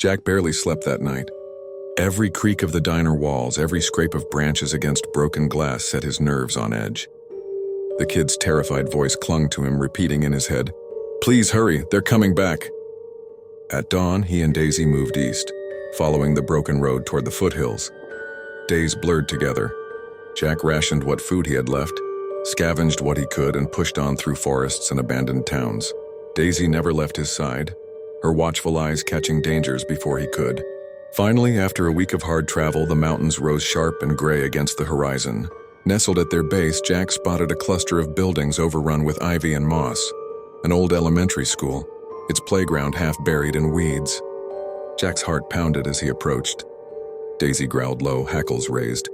Jack barely slept that night. Every creak of the diner walls, every scrape of branches against broken glass set his nerves on edge. The kid's terrified voice clung to him, repeating in his head, "Please hurry, they're coming back." At dawn, he and Daisy moved east, following the broken road toward the foothills. Days blurred together. Jack rationed what food he had left, scavenged what he could, and pushed on through forests and abandoned towns. Daisy never left his side, her watchful eyes catching dangers before he could. Finally, after a week of hard travel, the mountains rose sharp and gray against the horizon. Nestled at their base, Jack spotted a cluster of buildings overrun with ivy and moss. An old elementary school, its playground half buried in weeds. Jack's heart pounded as he approached. Daisy growled low, hackles raised.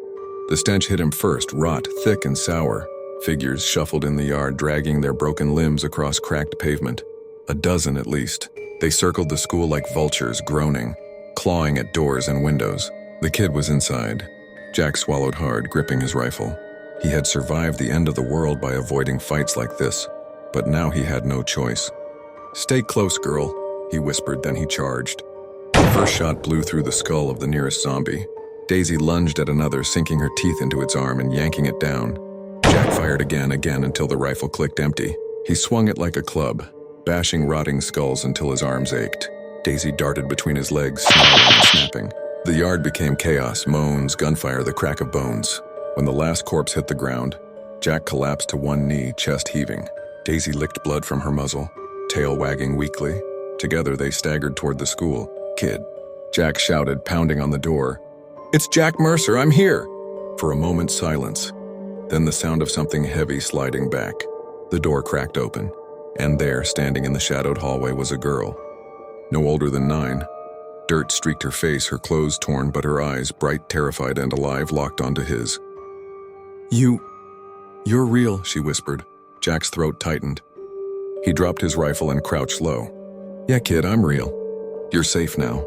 The stench hit him first, rot, thick and sour. Figures shuffled in the yard, dragging their broken limbs across cracked pavement. A dozen at least. They circled the school like vultures, groaning, clawing at doors and windows. The kid was inside. Jack swallowed hard, gripping his rifle. He had survived the end of the world by avoiding fights like this, but now he had no choice. "Stay close, girl," he whispered, then he charged. The first shot blew through the skull of the nearest zombie. Daisy lunged at another, sinking her teeth into its arm and yanking it down. Jack fired again until the rifle clicked empty. He swung it like a club, bashing rotting skulls until his arms ached. Daisy darted between his legs, snarling and snapping. The yard became chaos, moans, gunfire, the crack of bones. When the last corpse hit the ground, Jack collapsed to one knee, chest heaving. Daisy licked blood from her muzzle, tail wagging weakly. Together they staggered toward the school. "Kid," Jack shouted, pounding on the door. "It's Jack Mercer, I'm here!" For a moment, silence. Then the sound of something heavy sliding back. The door cracked open, and there, standing in the shadowed hallway, was a girl. No older than 9. Dirt streaked her face, her clothes torn, but her eyes, bright, terrified, and alive, locked onto his. You're real," she whispered. Jack's throat tightened. He dropped his rifle and crouched low. "Yeah, kid, I'm real. You're safe now."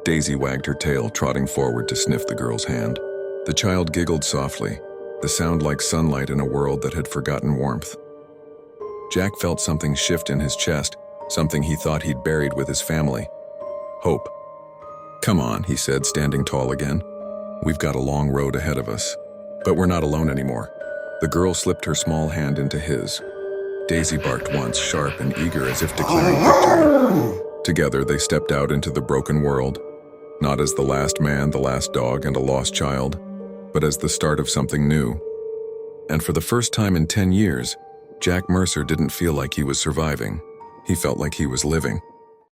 Daisy wagged her tail, trotting forward to sniff the girl's hand. The child giggled softly, the sound like sunlight in a world that had forgotten warmth. Jack felt something shift in his chest, something he thought he'd buried with his family. Hope. "Come on," he said, standing tall again. "We've got a long road ahead of us. But we're not alone anymore." The girl slipped her small hand into his. Daisy barked once, sharp and eager as if declaring victory. Together they stepped out into the broken world, not as the last man, the last dog, and a lost child, but as the start of something new. And for the first time in 10 years, Jack Mercer didn't feel like he was surviving. He felt like he was living.